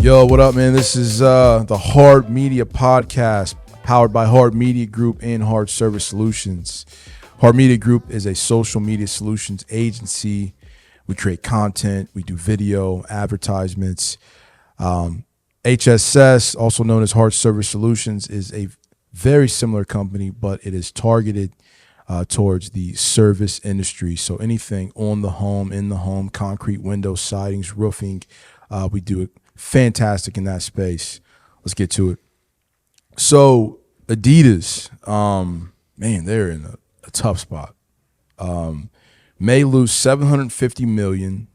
Yo, what up, man? This is the Hard Media Podcast, powered by Hard Media Group and Hard Service Solutions. Hard Media Group is a social media solutions agency. We create content, we do video, advertisements. HSS, also known as Hard Service Solutions, is a very similar company, but it is targeted towards the service industry. So anything on the home, in the home, concrete windows, sidings, roofing, we do it fantastic in that space. Let's get to it. So Adidas, man, they're in a tough spot. May lose $750 million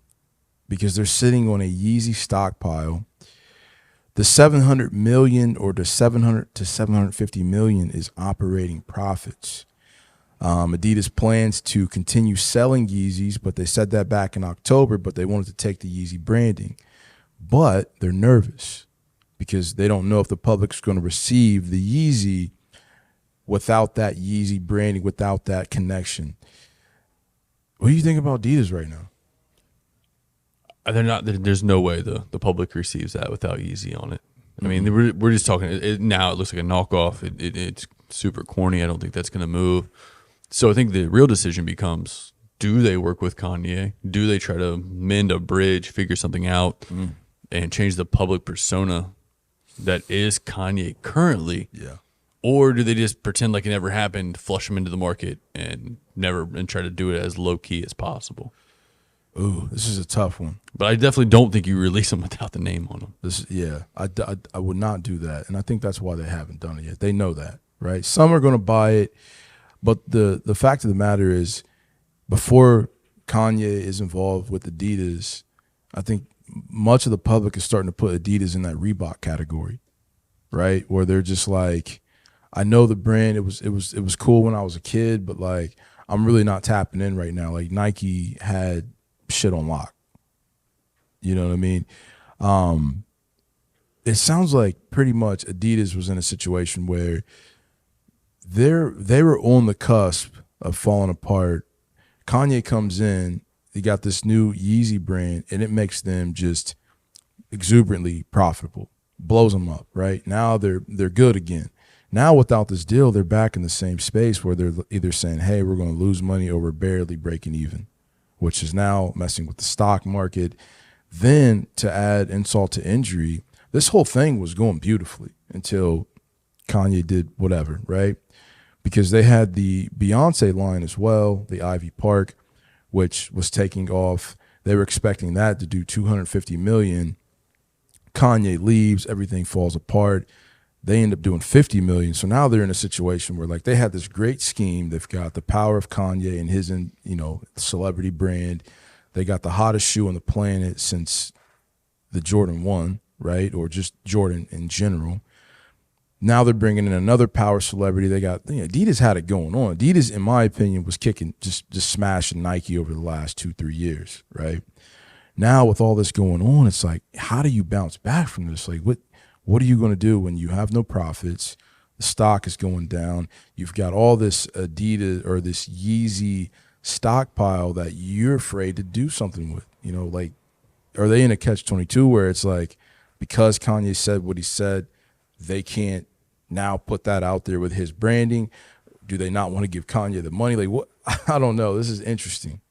because they're sitting on a Yeezy stockpile. The $700 million or the $700 to $750 million is operating profits. Adidas plans to continue selling Yeezys, but they said that back in October, but they wanted to take the Yeezy branding. But they're nervous because they don't know if the public's going to receive the Yeezy without that Yeezy branding, without that connection. What do you think about Adidas right now? They're not. There's no way the public receives that without Yeezy on it. I mean, we're just talking. Now it looks like a knockoff. It's super corny. I don't think that's going to move. So I think the real decision becomes: do they work with Kanye? Do they try to mend a bridge, figure something out, and change the public persona that is Kanye currently? Yeah. Or do they just pretend like it never happened, flush him into the market, and try to do it as low key as possible? Ooh, this is a tough one. But I definitely don't think you release them without the name on them. I would not do that, and I think that's why they haven't done it yet. They know that, right? Some are going to buy it, but the fact of the matter is, before Kanye is involved with Adidas, I think much of the public is starting to put Adidas in that Reebok category, right? Where they're just like, I know the brand, it was cool when I was a kid, but like I'm really not tapping in right now. Like Nike had shit on lock. You know what I mean? It sounds like pretty much Adidas was in a situation where they were on the cusp of falling apart. Kanye comes in, he got this new Yeezy brand, and it makes them just exuberantly profitable, blows them up, right? Now they're good again. Now without this deal, they're back in the same space where they're either saying, hey, we're going to lose money or we're barely breaking even, which is now messing with the stock market. Then to add insult to injury, this whole thing was going beautifully until Kanye did whatever, right? Because they had the Beyonce line as well, the Ivy Park, which was taking off. They were expecting that to do $250 million. Kanye leaves, everything falls apart. They end up doing $50 million. So now they're in a situation where like they had this great scheme. They've got the power of Kanye and his, celebrity brand. They got the hottest shoe on the planet since the Jordan 1, right? Or just Jordan in general. Now they're bringing in another power celebrity. They got, Adidas had it going on. Adidas, in my opinion, was kicking, just smashing Nike over the last 2-3 years, right? Now with all this going on, it's like, how do you bounce back from this? Like, what are you going to do when you have no profits? The stock is going down. You've got all this Adidas or this Yeezy stockpile that you're afraid to do something with. Like, are they in a catch-22 where it's like, because Kanye said what he said, they can't now put that out there with his branding? Do they not want to give Kanye the money? Like, what? I don't know. This is interesting.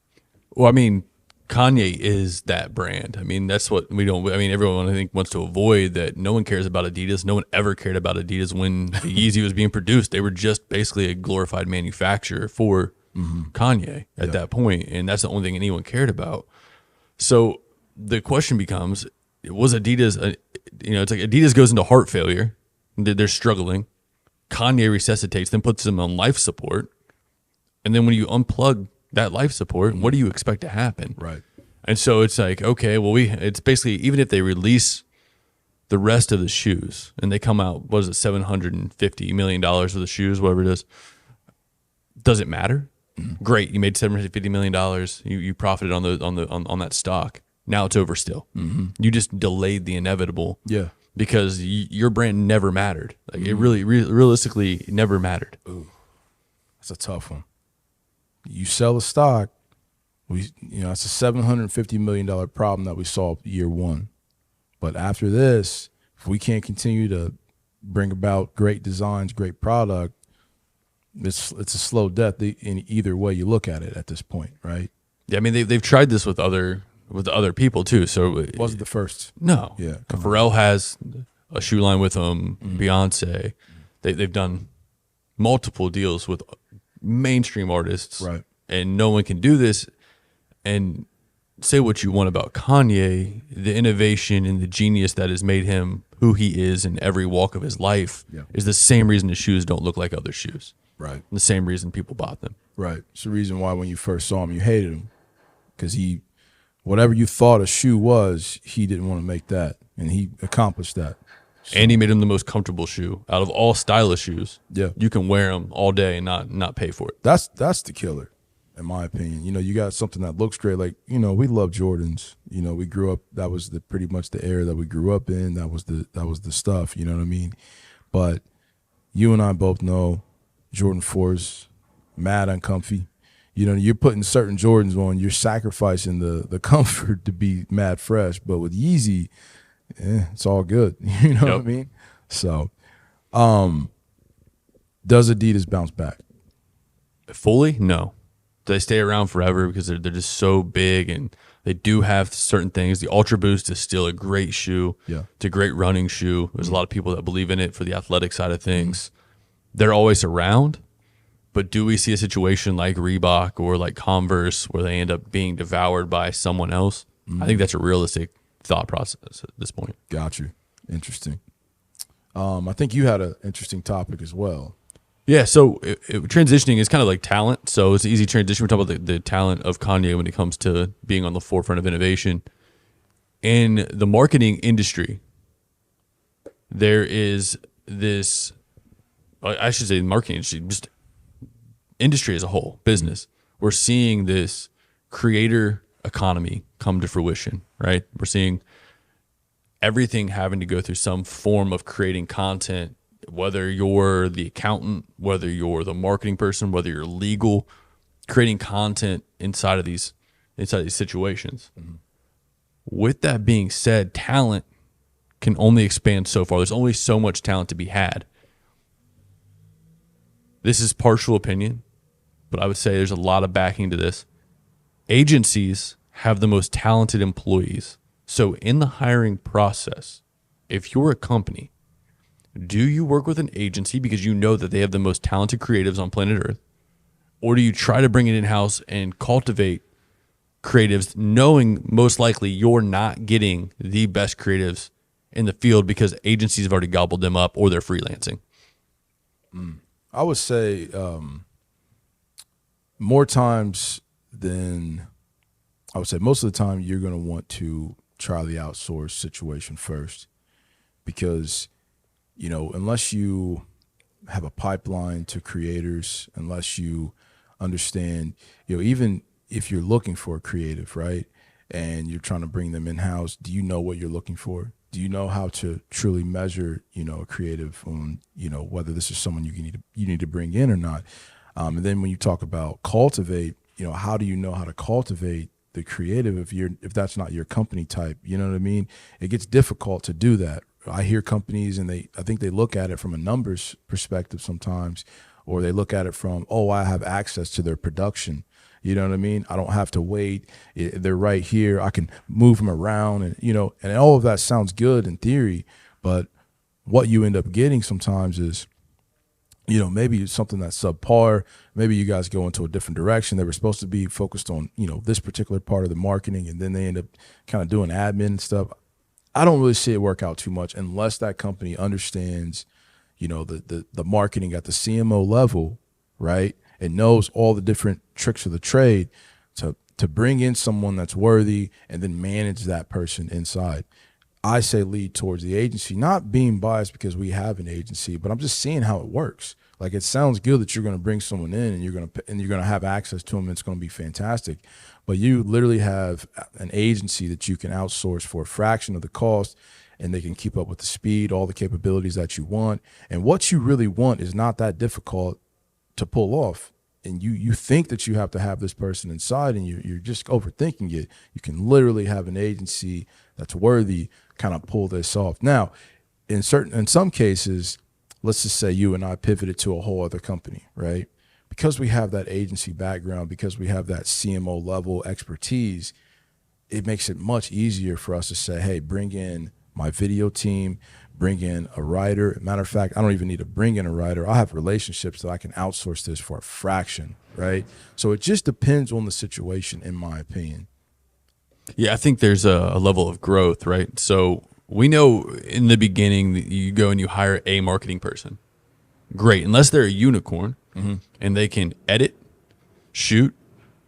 Well, I mean, Kanye is that brand. I mean, that's what everyone I think wants to avoid that. No one cares about Adidas. No one ever cared about Adidas when the Yeezy was being produced. They were just basically a glorified manufacturer for Kanye at that point, and that's the only thing anyone cared about. So the question becomes, was Adidas, it's like Adidas goes into heart failure. They're struggling. Kanye resuscitates them, puts them on life support. And then when you unplug that life support, what do you expect to happen? Right. And so it's like, okay, well, it's basically, even if they release the rest of the shoes and they come out, what is it, $750 million of the shoes, whatever it is, does it matter? Great. You made $750 million. You profited on that stock. Now it's over still. You just delayed the inevitable. Yeah. Because your brand never mattered. Like it really, realistically never mattered. Ooh, that's a tough one. You sell the stock, it's a $750 million problem that we saw year one. But after this, if we can't continue to bring about great designs, great product, it's a slow death in either way you look at it at this point, right? Yeah, I mean they've tried this with other people too. So It wasn't the first. no, Yeah, Pharrell has a shoe line with them. Beyonce, they've done multiple deals with mainstream artists, Right. And no one can do this. And say what you want about Kanye, the innovation and the genius that has made him who he is in every walk of his life is the same reason his shoes don't look like other shoes. Right. The same reason people bought them. Right. It's the reason why when you first saw him, you hated him, because whatever you thought a shoe was, he didn't want to make that, and he accomplished that. So, And he made him the most comfortable shoe out of all stylish shoes. Yeah. You can wear them all day and not pay for it. that's the killer, in my opinion. You got something that looks great. Like, we love Jordans. We grew up. That was pretty much the era that we grew up in. That was the stuff. You know what I mean? But you and I both know Jordan 4's mad uncomfy. You're putting certain Jordans on. You're sacrificing the comfort to be mad fresh. But with Yeezy, it's all good. You know what I mean? So, does Adidas bounce back? Fully? No. Do they stay around forever because they're just so big and they do have certain things? The Ultra Boost is still a great shoe. Yeah. It's a great running shoe. There's a lot of people that believe in it for the athletic side of things. They're always around, but do we see a situation like Reebok or like Converse where they end up being devoured by someone else? I think that's a realistic thought process at this point. Got you. Interesting. I think you had an interesting topic as well. Yeah, so transitioning is kind of like talent. So it's an easy transition. We're talking about the talent of Kanye when it comes to being on the forefront of innovation. In the marketing industry, there is this, I should say the marketing industry, just industry as a whole, business. We're seeing this creator economy come to fruition, right? We're seeing everything having to go through some form of creating content, whether you're the accountant, whether you're the marketing person, whether you're legal, creating content inside of these situations. With that being said, talent can only expand so far. There's only so much talent to be had. This is partial opinion, but I would say there's a lot of backing to this. Agencies have the most talented employees. So in the hiring process, if you're a company, do you work with an agency because you know that they have the most talented creatives on planet Earth? Or do you try to bring it in-house and cultivate creatives knowing most likely you're not getting the best creatives in the field because agencies have already gobbled them up or they're freelancing? I would say more times than, I would say most of the time you're going to want to try the outsource situation first, because unless you have a pipeline to creators, unless you understand, even if you're looking for a creative, right, and you're trying to bring them in-house, do you know what you're looking for? Do you know how to truly measure, a creative on, whether this is someone you need to bring in or not? And then when you talk about cultivate, how do you know how to cultivate the creative if that's not your company type? You know what I mean? It gets difficult to do that. I hear companies and I think they look at it from a numbers perspective sometimes, or they look at it from, I have access to their production. You know what I mean? I don't have to wait. They're right here. I can move them around, and all of that sounds good in theory, but what you end up getting sometimes is, maybe it's something that's subpar. Maybe you guys go into a different direction. They were supposed to be focused on, this particular part of the marketing, and then they end up kind of doing admin and stuff. I don't really see it work out too much unless that company understands, the marketing at the CMO level, right? And knows all the different tricks of the trade to bring in someone that's worthy and then manage that person inside. I say lead towards the agency, not being biased because we have an agency, but I'm just seeing how it works. Like, it sounds good that you're going to bring someone in and you're going to have access to them. And it's going to be fantastic, but you literally have an agency that you can outsource for a fraction of the cost, and they can keep up with the speed, all the capabilities that you want. And what you really want is not that difficult to pull off. and you think that you have to have this person inside, and you're just overthinking it. You can literally have an agency that's worthy kind of pull this off. Now, in some cases, let's just say you and I pivoted to a whole other company, right? Because we have that agency background, because we have that CMO level expertise, it makes it much easier for us to say, hey, bring in my video team, bring in a writer. Matter of fact, I don't even need to bring in a writer. I have relationships that I can outsource this for a fraction, right? So it just depends on the situation, in my opinion. Yeah, I think there's a level of growth, right? So we know in the beginning that you go and you hire a marketing person. Great, unless they're a unicorn and they can edit, shoot,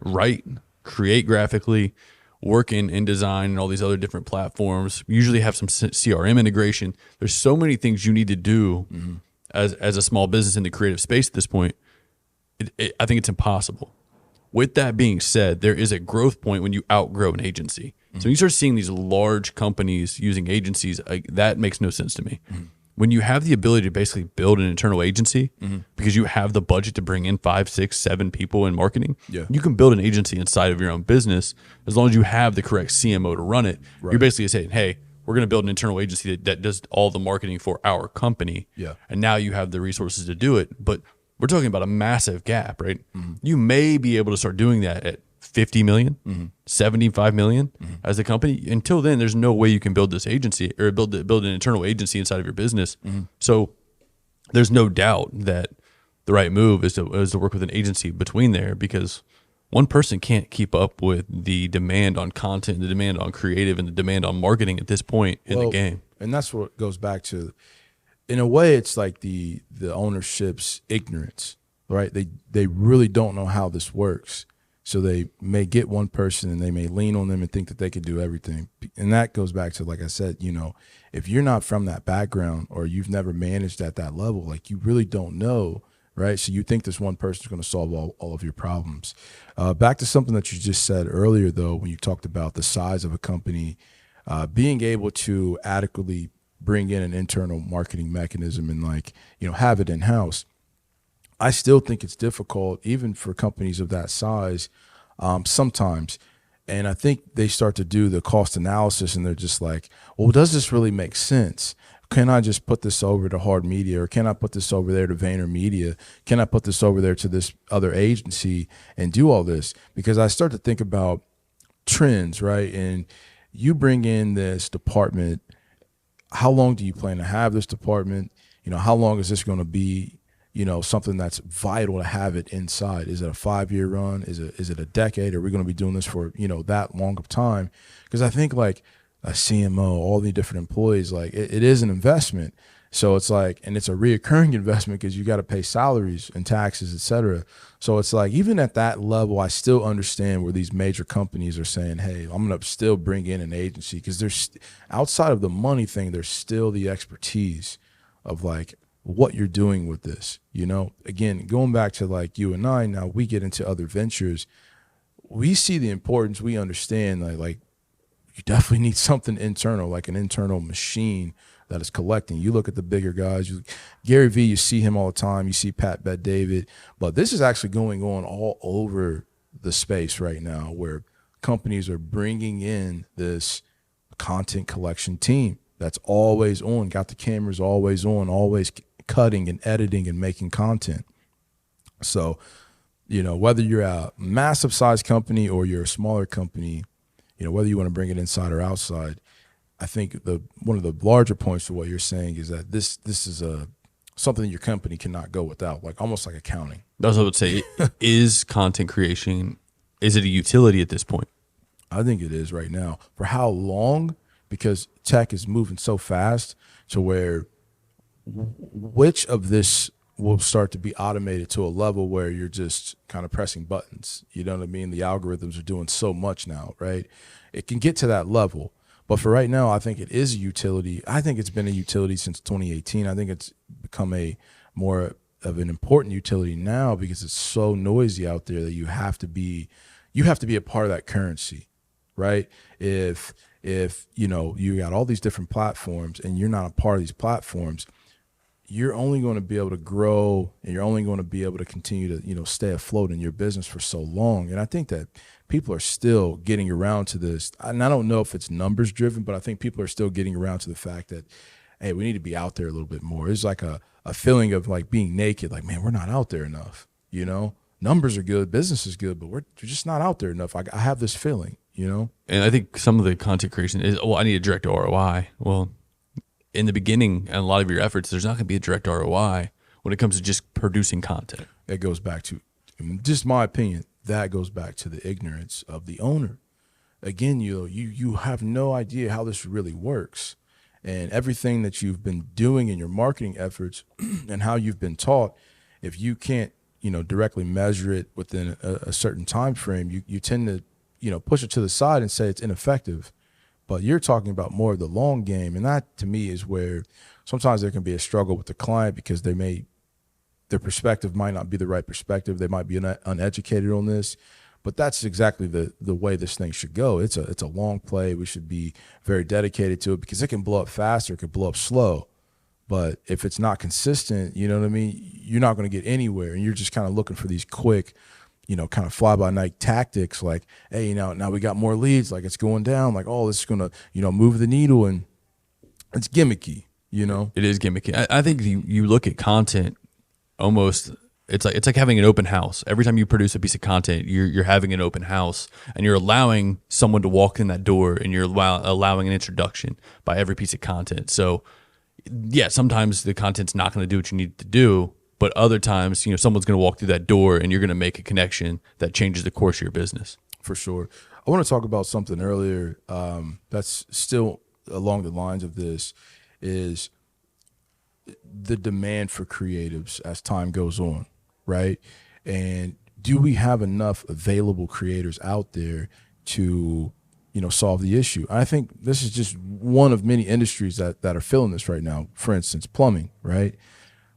write, create graphically, work in design and all these other different platforms, usually have some CRM integration. There's so many things you need to do as a small business in the creative space at this point. I think it's impossible. With that being said, there is a growth point when you outgrow an agency. So when you start seeing these large companies using agencies, that makes no sense to me. When you have the ability to basically build an internal agency because you have the budget to bring in 5, 6, 7 people in marketing, you can build an agency inside of your own business as long as you have the correct CMO to run it. Right. You're basically saying, hey, we're going to build an internal agency that does all the marketing for our company. Yeah. And now you have the resources to do it. But we're talking about a massive gap, right? You may be able to start doing that at 50 million, 75 million as a company. Until then, there's no way you can build this agency or build an internal agency inside of your business. So there's no doubt that the right move is to work with an agency between there, because one person can't keep up with the demand on content, the demand on creative, and the demand on marketing at this point in the game. And that's what goes back to, in a way, it's like the ownership's ignorance, right? They really don't know how this works. So they may get one person and they may lean on them and think that they can do everything. And that goes back to, like I said, if you're not from that background or you've never managed at that level, like, you really don't know, right? So you think this one person is going to solve all of your problems. Back to something that you just said earlier, though, when you talked about the size of a company, being able to adequately bring in an internal marketing mechanism and have it in-house. I still think it's difficult, even for companies of that size, sometimes. And I think they start to do the cost analysis and they're just like, well, does this really make sense? Can I just put this over to Hard Media, or can I put this over there to VaynerMedia? Can I put this over there to this other agency and do all this? Because I start to think about trends, right? And you bring in this department. How long do you plan to have this department? How long is this going to be, something that's vital to have it inside? Is it a 5-year run? Is it a decade? Are we going to be doing this for, that long of time? Because I think like a CMO, all the different employees, like it is an investment. So it's like, and it's a reoccurring investment because you got to pay salaries and taxes, et cetera. So it's like, even at that level, I still understand where these major companies are saying, hey, I'm going to still bring in an agency, because there's, outside of the money thing, there's still the expertise of like what you're doing with this. Again, going back to like you and I, now we get into other ventures, we see the importance, we understand like you definitely need something internal, like an internal machine that is collecting. You look at the bigger guys, Gary Vee, you see him all the time. You see Pat Bet-David, but this is actually going on all over the space right now, where companies are bringing in this content collection team that's always on, got the cameras always on, always cutting and editing and making content. So, whether you're a massive size company or you're a smaller company, whether you want to bring it inside or outside, I think one of the larger points to what you're saying is that this is something your company cannot go without, like almost like accounting. That's what I would say. Is content creation, is it a utility at this point? I think it is right now. For how long? Because tech is moving so fast to where which of this will start to be automated to a level where you're just kind of pressing buttons. You know what I mean? The algorithms are doing so much now, right? It can get to that level. But for right now, I think it is a utility. I think it's been a utility since 2018. I think it's become a more of an important utility now because it's so noisy out there that you have to be a part of that currency, right? If you got all these different platforms and you're not a part of these platforms, you're only going to be able to grow, and you're only going to be able to continue to, stay afloat in your business for so long. And I think that people are still getting around to this. And I don't know if it's numbers driven, but I think people are still getting around to the fact that, hey, we need to be out there a little bit more. It's like a feeling of like being naked. Like, man, we're not out there enough. Numbers are good, business is good, but we're just not out there enough. I have this feeling, And I think some of the content creation is, I need a direct ROI. Well, in the beginning and a lot of your efforts, there's not going to be a direct ROI when it comes to just producing content. It goes back to, just my opinion, that goes back to the ignorance of the owner. Again, you have no idea how this really works. And everything that you've been doing in your marketing efforts and how you've been taught, if you can't, directly measure it within a certain time frame, you tend to, push it to the side and say it's ineffective. But you're talking about more of the long game. And that, to me, is where sometimes there can be a struggle with the client because their perspective might not be the right perspective. They might be uneducated on this. But that's exactly the way this thing should go. It's a long play. We should be very dedicated to it because it can blow up fast or it can blow up slow. But if it's not consistent, you know what I mean, you're not going to get anywhere. And you're just kind of looking for these quick, kind of fly-by-night tactics like, hey, now we got more leads, like it's going down, like, oh, this is going to, move the needle. And it's gimmicky, It is gimmicky. I think you look at content almost, it's like having an open house. Every time you produce a piece of content, you're having an open house, and you're allowing someone to walk in that door, and you're allowing an introduction by every piece of content. So, yeah, sometimes the content's not going to do what you need to do, but other times, someone's going to walk through that door, and you're going to make a connection that changes the course of your business. For sure. I want to talk about something earlier that's still along the lines of this, is the demand for creatives as time goes on, right? And do we have enough available creators out there to, solve the issue? I think this is just one of many industries that are feeling this right now. For instance, plumbing, right?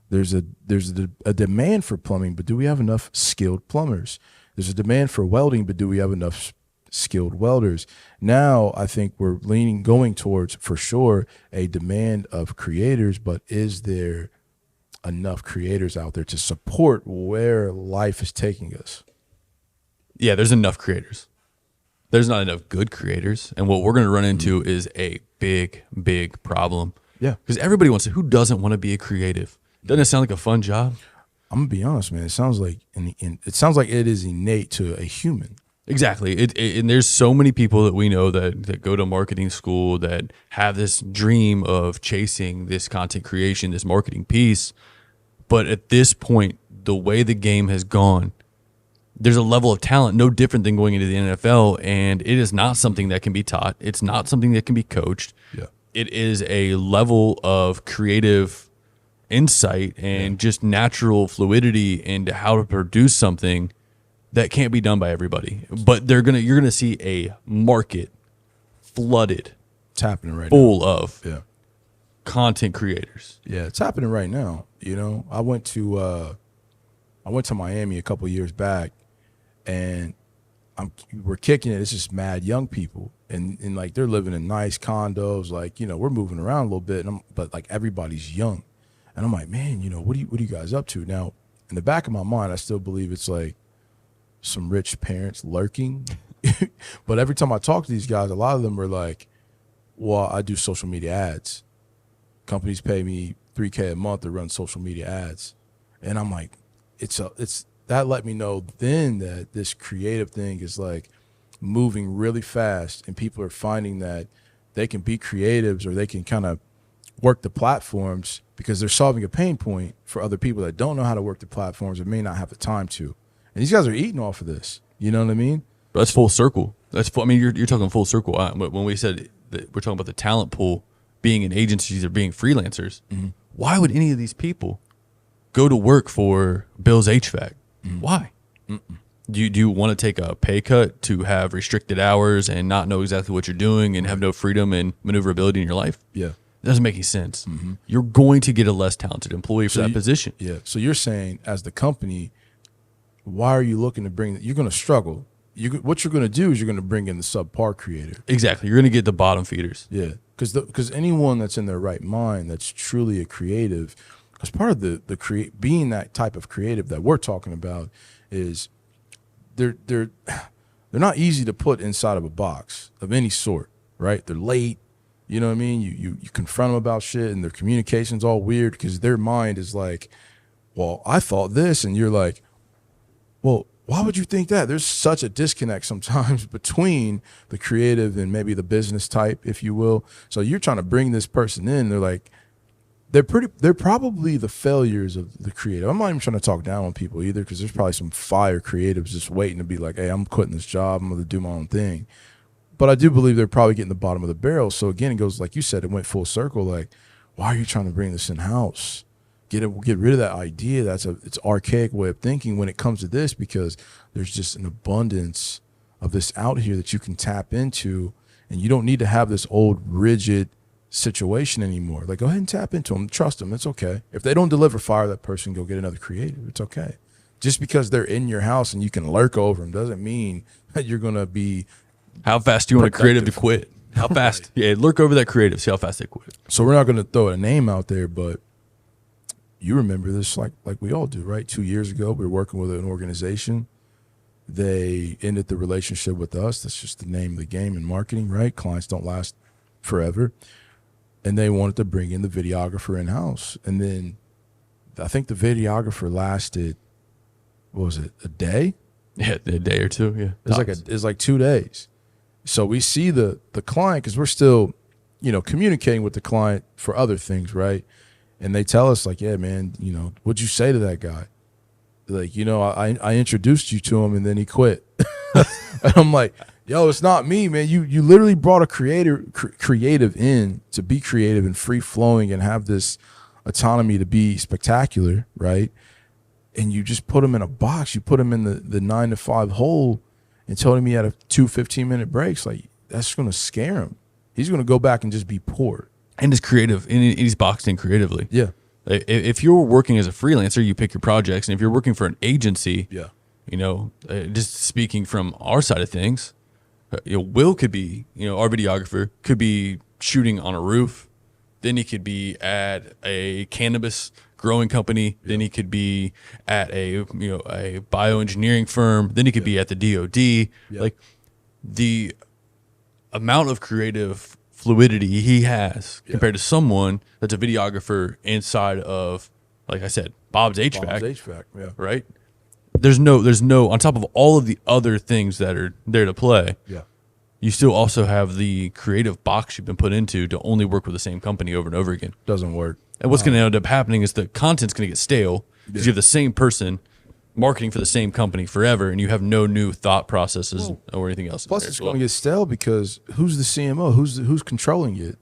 There's a demand for plumbing, but do we have enough skilled plumbers? There's a demand for welding, but do we have enough skilled welders? Now, I think we're going towards, for sure, a demand of creators, but is there enough creators out there to support where life is taking us? Yeah, there's enough creators. There's not enough good creators. And what we're going to run into is a big, big problem. Yeah. Because everybody wants to, who doesn't want to be a creative? Doesn't it sound like a fun job? I'm going to be honest, man. It sounds like it is innate to a human. Exactly. And there's so many people that we know that go to marketing school that have this dream of chasing this content creation, this marketing piece. But at this point, the way the game has gone, there's a level of talent no different than going into the NFL, and it is not something that can be taught. It's not something that can be coached. Yeah. It is a level of creative insight and just natural fluidity into how to produce something that can't be done by everybody. But you're gonna see a market flooded. It's happening right full now. Of content creators. Yeah, it's happening right now. I went to Miami a couple years back, and we're kicking it. It's just mad young people, and like they're living in nice condos. Like we're moving around a little bit, but like everybody's young, and I'm like, man, what are you guys up to now? In the back of my mind, I still believe it's like some rich parents lurking. But every time I talk to these guys, a lot of them are like, well, I do social media ads. Companies pay me $3,000 a month to run social media ads. And I'm like, it's that let me know then that this creative thing is like moving really fast, and people are finding that they can be creatives, or they can kind of work the platforms because they're solving a pain point for other people that don't know how to work the platforms or may not have the time to. And these guys are eating off of this. You know what I mean? But that's full circle. You're talking full circle. When we said that we're talking about the talent pool being in agencies or being freelancers, why would any of these people go to work for Bill's HVAC? Why? Do you want to take a pay cut to have restricted hours and not know exactly what you're doing and have no freedom and maneuverability in your life? Yeah. It doesn't make any sense. You're going to get a less talented employee for that position. Yeah. So you're saying, as the company, why are you looking to bring? You're going to struggle. What you're going to do is you're going to bring in the subpar creator. Exactly. You're going to get the bottom feeders. Yeah. Because anyone that's in their right mind, that's truly a creative, Because part of the being that type of creative that we're talking about is they're not easy to put inside of a box of any sort, right? They're late, you know what I mean? You confront them about shit, and their communication's all weird because their mind is like, well, I thought this, and you're like, well, why would you think that? There's such a disconnect sometimes between the creative and maybe the business type, if you will. So you're trying to bring this person in. They're like, they're probably the failures of the creative. I'm not even trying to talk down on people either, because there's probably some fire creatives just waiting to be like, hey, I'm quitting this job. I'm going to do my own thing. But I do believe they're probably getting the bottom of the barrel. So again, it goes, like you said, it went full circle. Like, why are you trying to bring this in-house? Get rid of that idea. It's archaic way of thinking when it comes to this, because there's just an abundance of this out here that you can tap into, and you don't need to have this old rigid situation anymore. Like, go ahead and tap into them. Trust them. It's okay. If they don't deliver, fire that person. Go get another creative. It's okay. Just because they're in your house and you can lurk over them doesn't mean that you're gonna be. How fast do you want a creative to quit? How fast? Yeah, lurk over that creative. See how fast they quit. So we're not gonna throw a name out there, but you remember this like we all do, right? 2 years ago, we were working with an organization. They ended the relationship with us. That's just the name of the game in marketing, right? Clients don't last forever. And they wanted to bring in the videographer in-house. And then I think the videographer lasted, what was it, a day? Yeah, a day or two, yeah. It's like 2 days. So we see the client, because we're still, communicating with the client for other things, right? And they tell us like, yeah, man, what'd you say to that guy? Like, I introduced you to him and then he quit. And I'm like, yo, it's not me, man. You literally brought a creative in to be creative and free flowing and have this autonomy to be spectacular, right? And you just put him in a box. You put him in the 9 to 5 hole and told him he had 2 15-minute breaks. Like, that's going to scare him. He's going to go back and just be poor. And he's creative, and he's boxed in creatively. Yeah. If you're working as a freelancer, you pick your projects, and if you're working for an agency, yeah, just speaking from our side of things, Will could be, our videographer could be shooting on a roof, then he could be at a cannabis growing company, then he could be at a bioengineering firm, then he could be at the DoD. Yeah. Like, the amount of creative fluidity he has compared to someone that's a videographer inside of, like I said, Bob's HVAC, yeah, right? There's no on top of all of the other things that are there to play. Yeah, you still also have the creative box you've been put into to only work with the same company over and over again. Doesn't work. And what's going to end up happening is the content's going to get stale because you have the same person marketing for the same company forever, and you have no new thought processes or anything else. Plus, it's going to get stale because who's the CMO? Who's controlling it?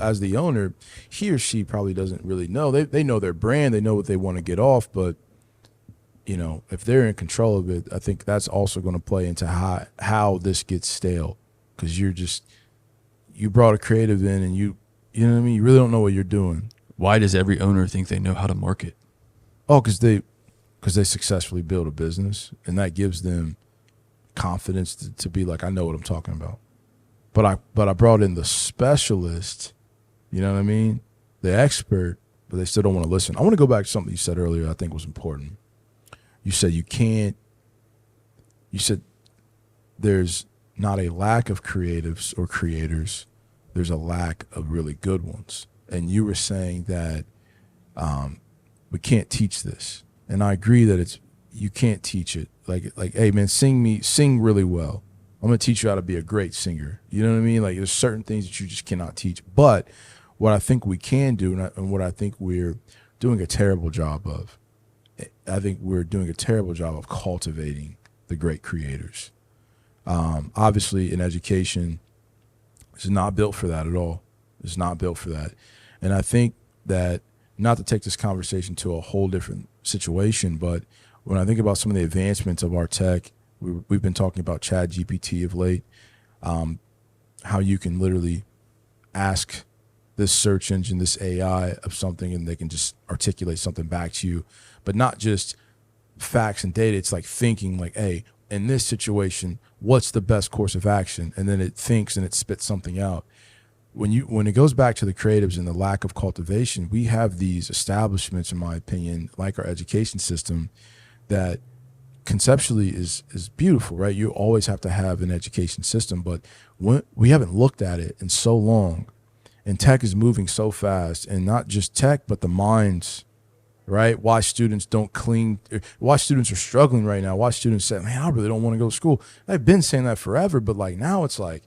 As the owner, he or she probably doesn't really know. They know their brand. They know what they want to get off. But, if they're in control of it, I think that's also going to play into how this gets stale, because you brought a creative in and you know what I mean? You really don't know what you're doing. Why does every owner think they know how to market? Oh, because they successfully build a business, and that gives them confidence to be like, I know what I'm talking about. But I brought in the specialist, you know what I mean? The expert, but they still don't want to listen. I want to go back to something you said earlier I think was important. You said there's not a lack of creatives or creators. There's a lack of really good ones. And you were saying that we can't teach this. And I agree that you can't teach it. Like, hey man, sing really well. I'm going to teach you how to be a great singer. You know what I mean? Like, there's certain things that you just cannot teach. But what I think we can do, and what I think we're doing a terrible job of, I think we're doing a terrible job of cultivating the great creators. Obviously, in education, it's not built for that at all. It's not built for that. And I think that, not to take this conversation to a whole different situation, but when I think about some of the advancements of our tech, we've been talking about ChatGPT of late, how you can literally ask this search engine, this AI of something, and they can just articulate something back to you, but not just facts and data. It's like thinking like, hey, in this situation, what's the best course of action? And then it thinks and it spits something out. when it goes back to the creatives and the lack of cultivation, we have these establishments, in my opinion, like our education system, that conceptually is beautiful, right? You always have to have an education system, but we haven't looked at it in so long, and tech is moving so fast, and not just tech, but the minds, right? Why students don't cling, why students are struggling right now, why students say, man, I really don't want to go to school. I've been saying that forever, but like now it's like,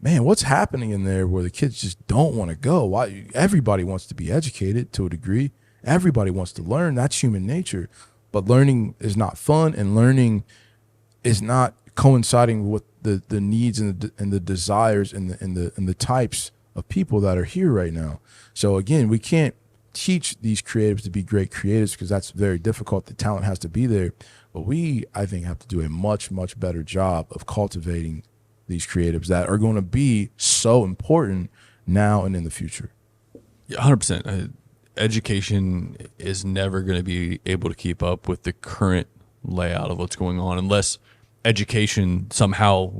man, what's happening in there where the kids just don't want to go? Why? Everybody wants to be educated to a degree. Everybody wants to learn. That's human nature. But learning is not fun, and learning is not coinciding with the needs and the desires and the types of people that are here right now. So again, we can't teach these creatives to be great creatives because that's very difficult. The talent has to be there. But we, I think, have to do a much, much better job of cultivating these creatives that are going to be so important now and in the future. Yeah, 100%. Education is never going to be able to keep up with the current layout of what's going on unless education somehow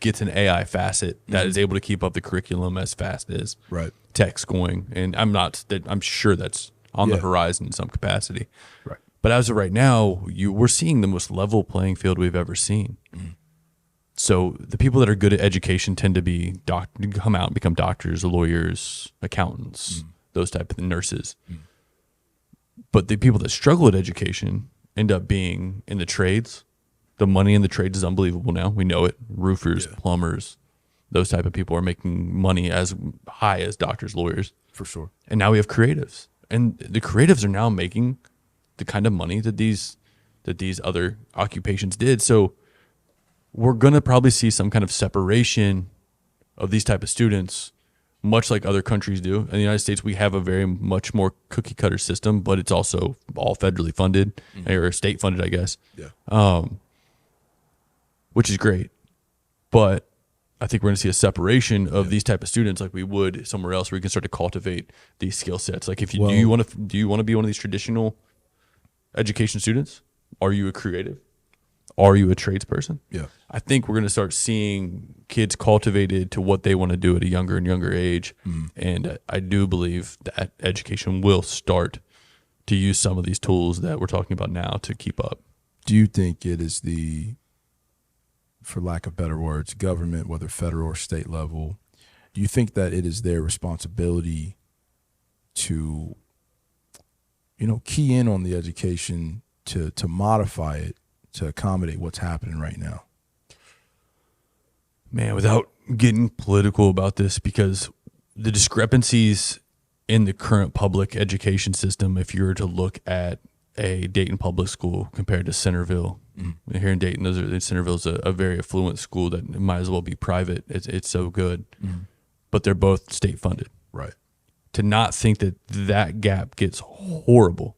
gets an AI facet that is able to keep up the curriculum as fast as tech's going. And I'm sure that's on the horizon in some capacity. Right. But as of right now, we're seeing the most level playing field we've ever seen. So the people that are good at education tend to come out and become doctors, lawyers, accountants, those type of nurses. But the people that struggle at education end up being in the trades. The money in the trades is unbelievable now. We know it. Roofers, plumbers, those type of people are making money as high as doctors, lawyers. For sure. And now we have creatives. And the creatives are now making the kind of money that these other occupations did. So we're going to probably see some kind of separation of these type of students, much like other countries do. In the United States, we have a very much more cookie cutter system, but it's also all federally funded or state funded, I guess. Yeah. Which is great. But I think we're going to see a separation of these type of students like we would somewhere else where we can start to cultivate these skill sets. Like do you want to be one of these traditional education students? Are you a creative? Are you a tradesperson? Yeah. I think we're going to start seeing kids cultivated to what they want to do at a younger and younger age. And I do believe that education will start to use some of these tools that we're talking about now to keep up. Do you think it is for lack of better words, government, whether federal or state level, do you think that it is their responsibility to, key in on the education to modify it to accommodate what's happening right now? Man, without getting political about this, because the discrepancies in the current public education system, if you were to look at a Dayton public school compared to Centerville, here in Dayton, Centerville's a very affluent school that might as well be private. It's so good, but they're both state funded. Right. To not think that gap gets horrible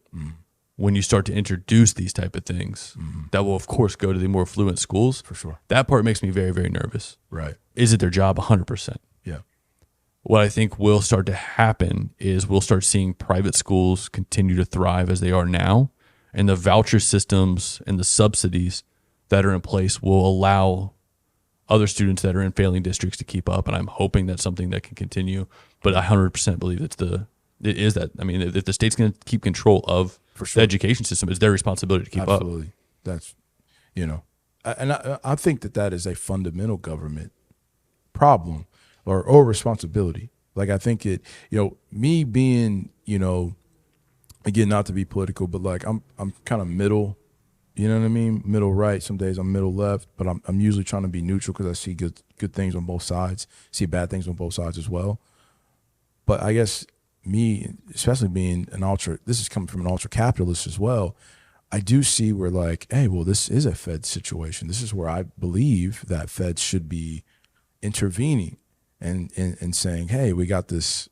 when you start to introduce these type of things that will, of course, go to the more affluent schools. For sure. That part makes me very, very nervous. Right. Is it their job? 100%. Yeah. What I think will start to happen is we'll start seeing private schools continue to thrive as they are now, and the voucher systems and the subsidies that are in place will allow other students that are in failing districts to keep up. And I'm hoping that's something that can continue. But I 100% believe it is that. I mean, if the state's going to keep control of the education system, it's their responsibility to keep up. Absolutely. That's, and I think that is a fundamental government problem or responsibility. Like, I think me being, again, not to be political, but like I'm kind of middle, you know what I mean? Middle right. Some days I'm middle left, but I'm usually trying to be neutral because I see good things on both sides, see bad things on both sides as well. But I guess me, especially being this is coming from an ultra capitalist as well. I do see where like, hey, well, this is a Fed situation. This is where I believe that Feds should be intervening and saying, hey, we got this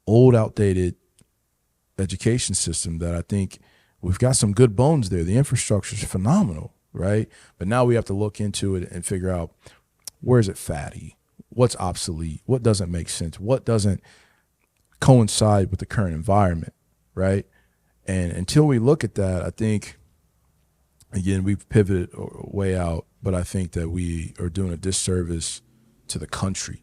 old, outdated education system that I think we've got some good bones there. The infrastructure is phenomenal, right? But now we have to look into it and figure out, where is it fatty? What's obsolete? What doesn't make sense? What doesn't coincide with the current environment, right? And until we look at that, I think, again, we've pivoted way out, but I think that we are doing a disservice to the country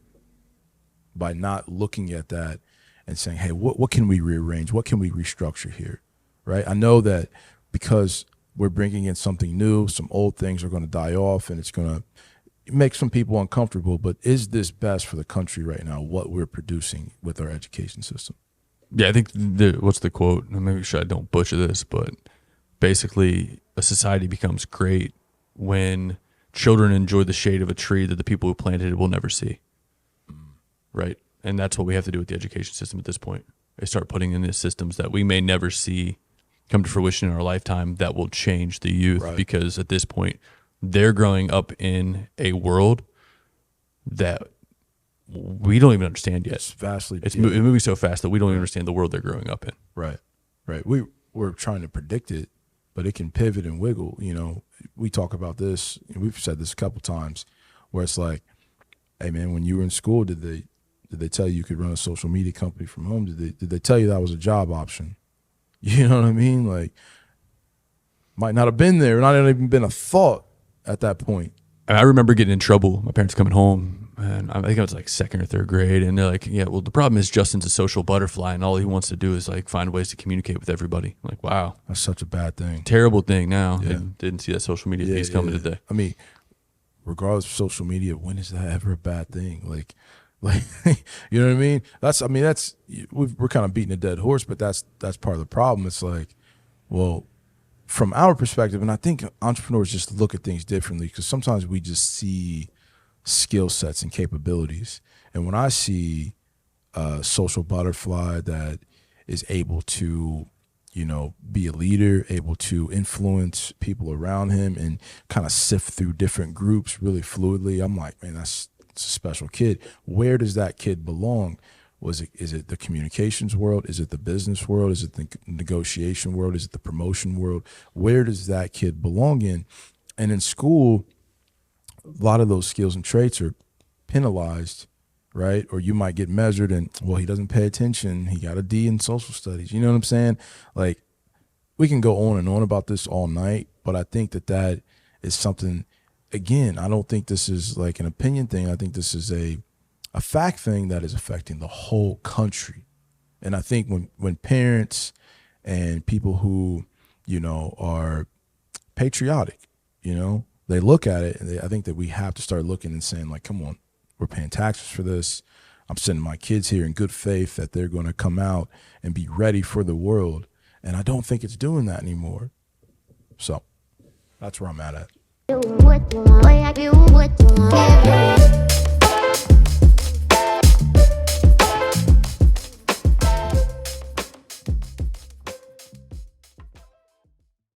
by not looking at that and saying, hey, what can we rearrange? What can we restructure here, right? I know that because we're bringing in something new, some old things are going to die off, and it's going to make some people uncomfortable, but is this best for the country right now, what we're producing with our education system? Yeah, I think what's the quote? Maybe I don't butcher this, but basically a society becomes great when children enjoy the shade of a tree that the people who planted it will never see. Right? And that's what we have to do with the education system at this point. They start putting in these systems that we may never see come to fruition in our lifetime that will change the youth, Right. because at this point they're growing up in a world that we don't even understand yet. It's moving so fast that we don't even understand the world they're growing up in. Right. We're trying to predict it, but it can pivot and wiggle. You know, we talk about this, and we've said this a couple times, where it's like, hey man, when you were in school, did they tell you could run a social media company from home? Did they tell you that was a job option? You know what I mean? Like, might not have been there, not even been a thought at that point. I remember getting in trouble. My parents coming home, and I think I was like second or third grade, and they're like, "Yeah, well, the problem is Justin's a social butterfly, and all he wants to do is like find ways to communicate with everybody." I'm like, wow, That's such a bad thing. terrible thing. Now, Yeah. didn't see that social media piece coming today. I mean, regardless of social media, when is that ever a bad thing? Like, you know what I mean? We're kind of beating a dead horse, but that's part of the problem. It's like, well, from our perspective, and I think entrepreneurs just look at things differently, because sometimes we just see skill sets and capabilities. And when I see a social butterfly that is able to, you know, be a leader, able to influence people around him and kind of sift through different groups really fluidly, I'm like, man, it's a special kid. Where does that kid belong? Is it the communications world? Is it the business world? Is it the negotiation world? Is it the promotion world? Where does that kid belong in? And in school, a lot of those skills and traits are penalized, right? Or you might get measured and, well, he doesn't pay attention. He got a D in social studies. You know what I'm saying? Like, we can go on and on about this all night, but I think that is something, again, I don't think this is like an opinion thing. I think this is a fact thing that is affecting the whole country. And I think when parents and people who, you know, are patriotic, you know, they look at it, and I think that we have to start looking and saying, like, come on, we're paying taxes for this. I'm sending my kids here in good faith that they're going to come out and be ready for the world. And I don't think it's doing that anymore. So that's where I'm at.